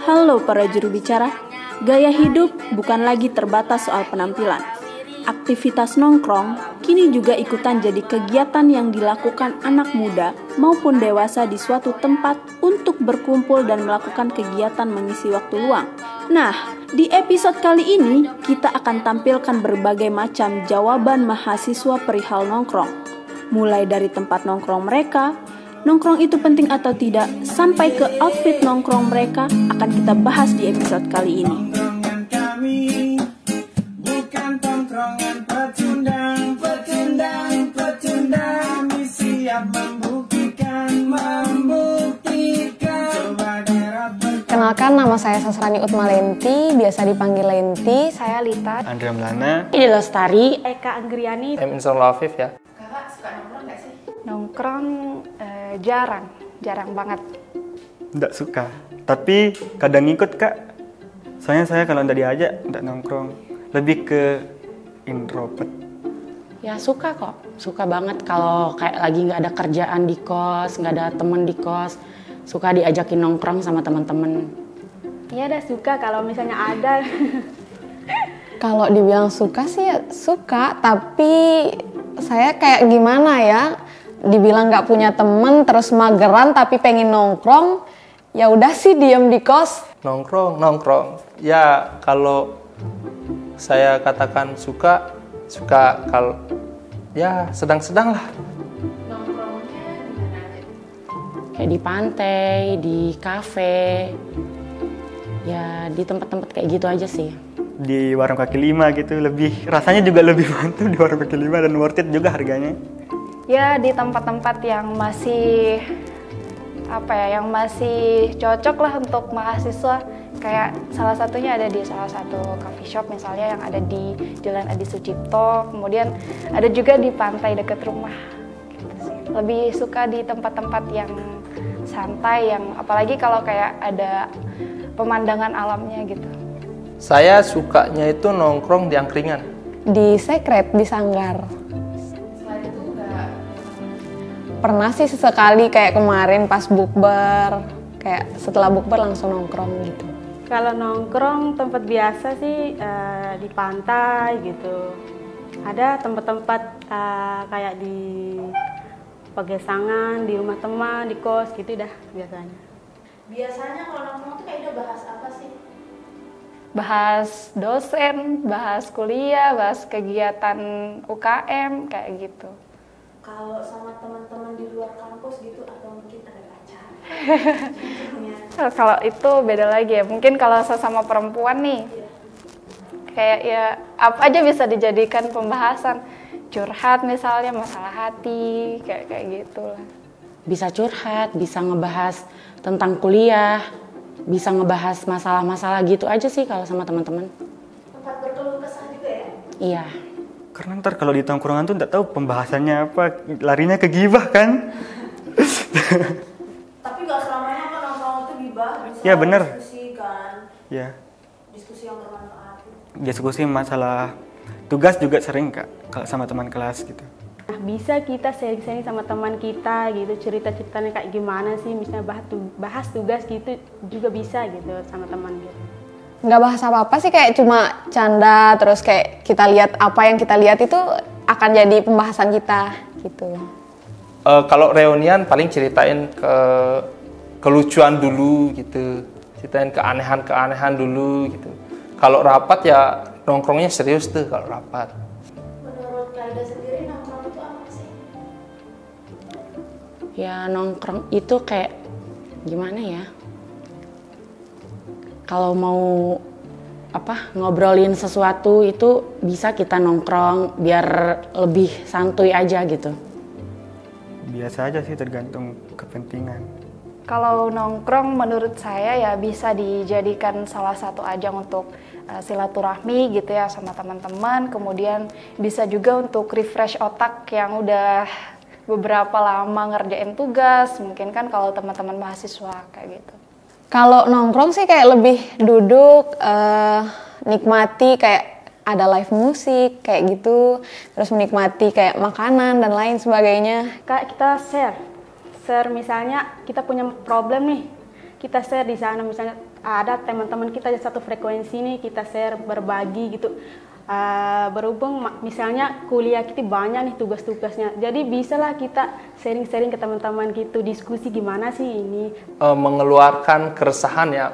Halo para juru bicara, gaya hidup bukan lagi terbatas soal penampilan. Aktivitas nongkrong kini juga ikutan jadi kegiatan yang dilakukan anak muda maupun dewasa di suatu tempat untuk berkumpul dan melakukan kegiatan mengisi waktu luang. Nah, di episode kali ini kita akan tampilkan berbagai macam jawaban mahasiswa perihal nongkrong. Mulai dari tempat nongkrong mereka, nongkrong itu penting atau tidak, sampai ke outfit nongkrong mereka akan kita bahas di episode kali ini. Kenalkan, nama saya Sasrani Utmalenti, biasa dipanggil Lenti. Saya Lita. Andrea Melana. Ide Lestari. Eka Anggriani. Insya Afif ya. Kakak suka nongkrong nggak sih? Nongkrong jarang banget. Nggak suka, tapi kadang ikut kak. Soalnya saya kalau nggak diajak nggak nongkrong, lebih ke introvert. Ya suka kok, suka banget kalau kayak lagi nggak ada kerjaan di kos, nggak ada temen di kos, suka diajakin nongkrong sama teman-teman. Iya dah suka kalau misalnya ada. Kalau dibilang suka sih ya suka, tapi saya kayak gimana ya? Dibilang nggak punya temen, terus mageran tapi pengen nongkrong, ya udah sih diem di kos. Nongkrong. Ya kalau saya katakan suka kalau ya sedang-sedang lah. Nongkrongnya di mana aja? Kayak di pantai, di kafe, ya di tempat-tempat kayak gitu aja sih. Di warung kaki lima gitu, rasanya juga lebih mantap di warung kaki lima dan worth it juga harganya. Ya di tempat-tempat yang masih yang masih cocok lah untuk mahasiswa. Kayak salah satunya ada di salah satu coffee shop misalnya yang ada di Jalan Adi Sucipto. Kemudian ada juga di pantai dekat rumah. Gitu sih. Lebih suka di tempat-tempat yang santai, yang apalagi kalau kayak ada pemandangan alamnya gitu. Saya sukanya itu nongkrong di angkringan. Di Secret, di Sanggar. Selain itu nggak? Pernah sih sesekali kayak kemarin pas bukber, kayak setelah bukber langsung nongkrong gitu. Kalau nongkrong tempat biasa sih di pantai gitu. Ada tempat-tempat kayak di Pegesangan, di rumah teman, di kos gitu dah biasanya. Biasanya kalau nongkrong tuh kayak udah bahas apa sih? Bahas dosen, bahas kuliah, bahas kegiatan UKM kayak gitu. Kalau sama teman-teman di luar kampus gitu atau mungkin ada pacar? Kalau itu beda lagi ya. Mungkin kalau sesama perempuan nih, kayak ya apa aja bisa dijadikan pembahasan. Curhat misalnya, masalah hati, kayak gitu lah. Bisa curhat, bisa ngebahas tentang kuliah, bisa ngebahas masalah-masalah gitu aja sih kalau sama teman-teman. Tempat berkeluh kesah juga ya? Iya. Karena ntar kalau di tongkrongan tuh nggak tahu pembahasannya apa, larinya ke gibah kan. Tapi nggak selamanya kan nongkrong itu gibah, bisa Ya, bener. diskusi kan? Ya, Diskusi yang bermanfaat. diskusi masalah tugas juga sering kak, kalau sama teman kelas gitu. Nah, bisa kita sharing-sharing sama teman kita gitu, cerita-ceritanya kayak gimana sih, misalnya bahas tugas gitu juga bisa gitu sama teman gitu. Nggak bahas apa-apa sih, kayak cuma canda, terus kayak kita lihat apa yang kita lihat itu akan jadi pembahasan kita gitu. Kalau reunian paling ceritain kelucuan dulu gitu, ceritain keanehan dulu gitu. Kalau rapat ya nongkrongnya serius tuh kalau rapat. Menurut Kak Ida sendiri nongkrong itu apa sih? Ya nongkrong itu kayak gimana ya? Kalau mau ngobrolin sesuatu itu bisa kita nongkrong biar lebih santuy aja gitu. Biasa aja sih, tergantung kepentingan. Kalau nongkrong menurut saya ya bisa dijadikan salah satu ajang untuk silaturahmi gitu ya sama teman-teman. Kemudian bisa juga untuk refresh otak yang udah beberapa lama ngerjain tugas. Mungkin kan kalau teman-teman mahasiswa kayak gitu. Kalau nongkrong sih kayak lebih duduk, nikmati kayak ada live musik kayak gitu, terus menikmati kayak makanan dan lain sebagainya. Kak, kita share misalnya kita punya problem nih, kita share di sana misalnya ada teman-teman kita yang satu frekuensi nih, kita share, berbagi gitu. Berhubung misalnya kuliah kita banyak nih tugas-tugasnya, jadi bisalah kita sharing-sharing ke teman-teman gitu, diskusi gimana sih ini. Mengeluarkan keresahan ya,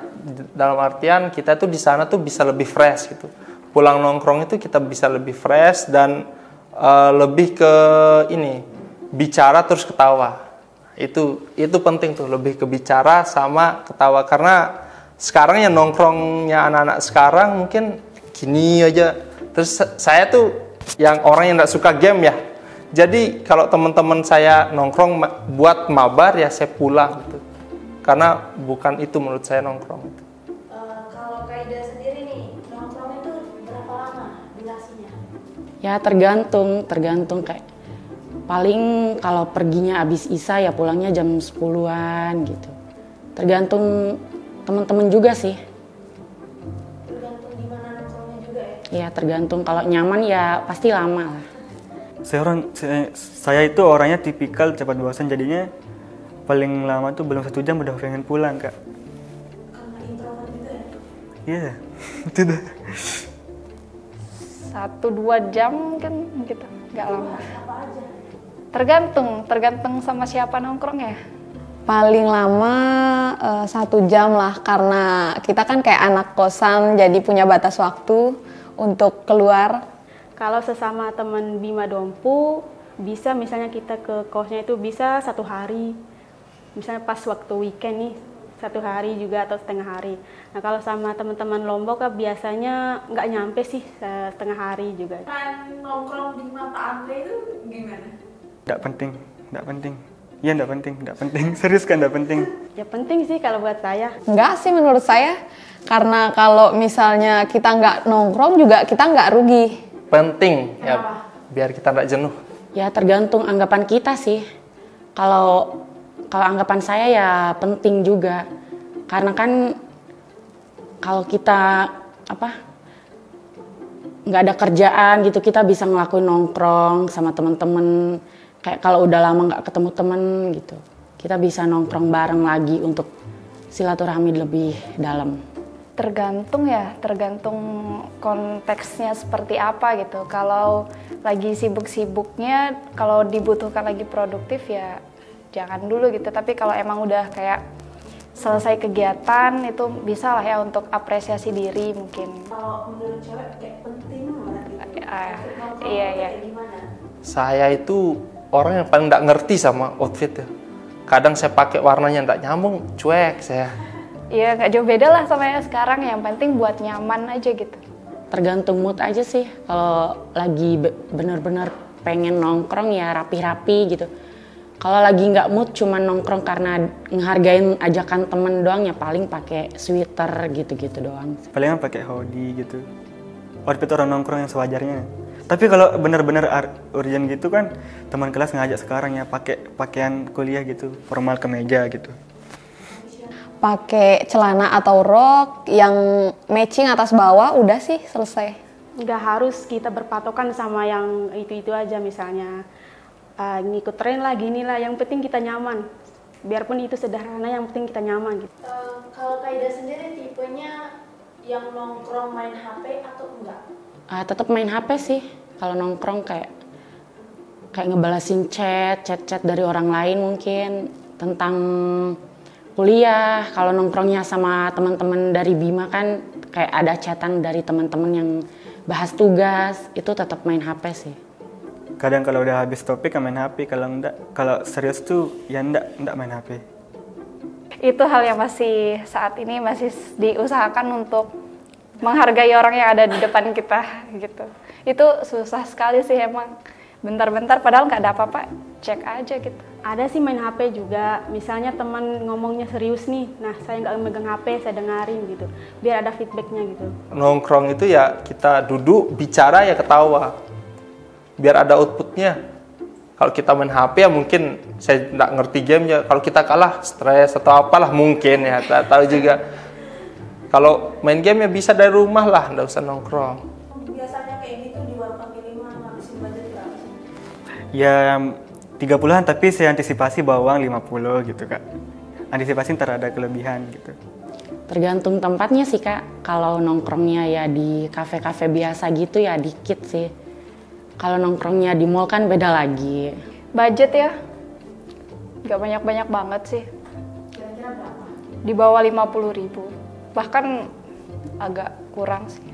dalam artian kita tuh di sana tuh bisa lebih fresh gitu. Pulang nongkrong itu kita bisa lebih fresh dan lebih ke ini, bicara terus ketawa. Itu penting tuh, lebih ke bicara sama ketawa, karena sekarang ya nongkrongnya anak-anak sekarang mungkin gini aja. Terus saya tuh yang orang yang nggak suka game ya. Jadi kalau teman-teman saya nongkrong buat mabar ya saya pulang gitu. Karena bukan itu menurut saya nongkrong itu. Kalau Kak Ida sendiri nih, nongkrong itu berapa lama durasinya? Ya tergantung kayak paling kalau perginya abis Isya ya pulangnya jam 10-an gitu. Tergantung teman-teman juga sih. Tergantung di mana nongkrongnya juga ya? Ya tergantung, kalau nyaman ya pasti lama lah. Saya itu orangnya tipikal cepat bosan, jadinya paling lama tuh belum 1 jam udah pengen pulang, Kak. Karena introvert juga ya? Iya, itu dah. 1-2 jam kan gitu, nggak lama. Apa aja? Tergantung sama siapa nongkrong ya. Paling lama 1 jam lah, karena kita kan kayak anak kosan jadi punya batas waktu untuk keluar. Kalau sesama teman Bima Dompu, bisa misalnya kita ke kosnya itu bisa 1 hari. Misalnya pas waktu weekend nih, 1 hari juga atau setengah hari. Nah kalau sama teman-teman Lombok kan biasanya nggak nyampe sih setengah hari juga. Kan nongkrong di mata Andre itu gimana? Nggak penting. Iya, nggak penting. Serius kan, nggak penting. Ya penting sih kalau buat saya. Enggak sih menurut saya, karena kalau misalnya kita nggak nongkrong juga kita nggak rugi. Penting ya, biar kita nggak jenuh. Ya tergantung anggapan kita sih. Kalau anggapan saya ya penting juga, karena kan kalau kita nggak ada kerjaan gitu, kita bisa ngelakuin nongkrong sama teman-teman. Kayak kalau udah lama nggak ketemu temen gitu, kita bisa nongkrong bareng lagi untuk silaturahmi lebih dalam. Tergantung konteksnya seperti apa gitu. Kalau lagi sibuk-sibuknya, kalau dibutuhkan lagi produktif ya jangan dulu gitu. Tapi kalau emang udah kayak selesai kegiatan itu bisa lah ya untuk apresiasi diri mungkin. Kalau menurut cewek kayak penting banget gitu. Iya. Gimana? Saya itu orang yang paling nggak ngerti sama outfit ya. Kadang saya pakai warnanya nggak nyambung, cuek saya. Iya, nggak jauh beda lah sama yang sekarang. Yang penting buat nyaman aja gitu. Tergantung mood aja sih. Kalau lagi bener-bener pengen nongkrong ya rapi-rapi gitu. Kalau lagi nggak mood cuma nongkrong karena ngehargain ajakan temen doang ya paling pakai sweater gitu-gitu doang. Palingan pakai hoodie gitu. Outfit orang nongkrong yang sewajarnya. Tapi kalau benar-benar urgent gitu kan, teman kelas ngajak sekarang ya pakai pakaian kuliah gitu, formal kemeja gitu. Pakai celana atau rok yang matching atas bawah udah sih selesai. Nggak harus kita berpatokan sama yang itu aja, misalnya ngikut tren lah, gini lah. Yang penting kita nyaman. Biarpun itu sederhana, yang penting kita nyaman gitu. Kalau Kak Ida sendiri tipenya yang nongkrong main HP atau enggak? Tetap main HP sih. Kalau nongkrong kayak ngebalasin chat dari orang lain mungkin tentang kuliah. Kalau nongkrongnya sama teman-teman dari Bima kan kayak ada chatan dari teman-teman yang bahas tugas, itu tetap main HP sih. Kadang kalau udah habis topik kan main HP, kalau serius tuh ya enggak main HP. Itu hal yang masih saat ini masih diusahakan untuk menghargai orang yang ada di depan kita gitu. Itu susah sekali sih emang. Bentar-bentar padahal nggak ada apa-apa, cek aja gitu. Ada sih main HP juga. Misalnya teman ngomongnya serius nih, nah saya nggak megang HP, saya dengarin gitu. Biar ada feedbacknya gitu. Nongkrong itu ya kita duduk, bicara ya ketawa. Biar ada outputnya. Kalau kita main HP ya mungkin saya nggak ngerti game ya. Kalau kita kalah, stres atau apalah mungkin ya, tak tahu juga. Kalau main game ya bisa dari rumah lah, nggak usah nongkrong. Biasanya kayak gitu di warung kaki lima ngabisin budget berapa sih? Ya 30-an, tapi saya antisipasi bawa uang 50 gitu, Kak. Antisipasi ntar ada kelebihan gitu. Tergantung tempatnya sih Kak. Kalau nongkrongnya ya di kafe-kafe biasa gitu ya dikit sih. Kalau nongkrongnya di mall kan beda lagi. Budget ya, nggak banyak-banyak banget sih. Di bawah 50.000, bahkan agak kurang sih.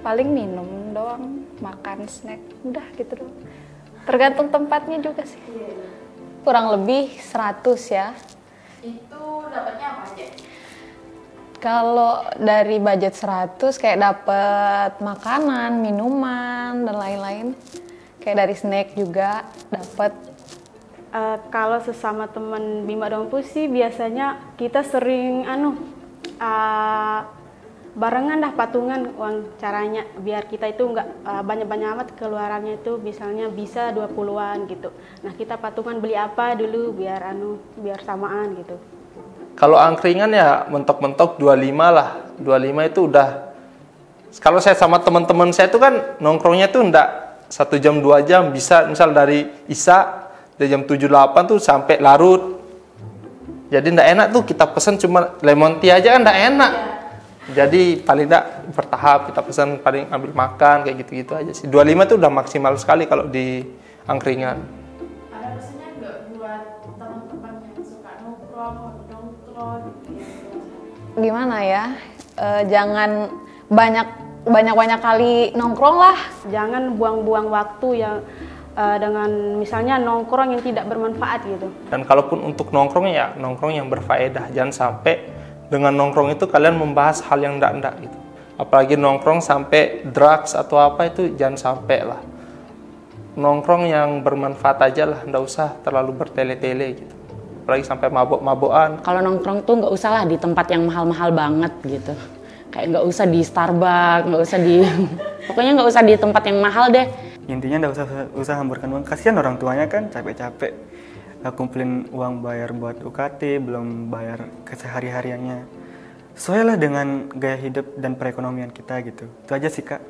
Paling minum doang, makan snack, udah gitu doang. Tergantung tempatnya juga sih. Kurang lebih 100 ya. Itu dapatnya apa aja? Kalau dari budget 100 kayak dapat makanan, minuman, dan lain-lain. Kayak dari snack juga dapat. Kalau sesama teman Bima Dompu sih biasanya kita sering barengan dah patungan uang caranya biar kita itu nggak banyak-banyak amat keluarannya itu misalnya bisa 20-an gitu. Nah kita patungan beli apa dulu biar biar samaan gitu. Kalau angkringan ya mentok-mentok 25 lah. 25 itu udah. Kalau saya sama teman-teman saya itu kan nongkrongnya tuh enggak 1 jam 2 jam, bisa misal dari Isya dari jam 7-8 tuh sampai larut. Jadi enggak enak tuh kita pesan cuma lemon tea aja kan enggak enak. Jadi paling enggak bertahap kita pesan, paling ambil makan kayak gitu-gitu aja sih. 25 itu udah maksimal sekali kalau di angkringan. Ada pesannya nggak buat teman-teman yang suka nongkrong gitu? Gimana ya? Jangan banyak kali nongkrong lah. Jangan buang-buang waktu yang dengan misalnya nongkrong yang tidak bermanfaat gitu. Dan kalaupun untuk nongkrong ya nongkrong yang berfaedah. Jangan sampai dengan nongkrong itu kalian membahas hal yang enggak gitu. Apalagi nongkrong sampai drugs atau apa itu jangan sampai lah. Nongkrong yang bermanfaat aja lah, enggak usah terlalu bertele-tele gitu. Apalagi sampai mabok-mabokan. Kalau nongkrong tuh nggak usah lah di tempat yang mahal-mahal banget gitu. Kayak nggak usah di Starbucks, nggak usah di pokoknya nggak usah di tempat yang mahal deh. Intinya nggak usah hamburkan uang. Kasihan orang tuanya kan capek-capek kumpulin uang bayar buat UKT, belum bayar kesehari-hariannya. Sesuailah dengan gaya hidup dan perekonomian kita gitu. Itu aja sih Kak.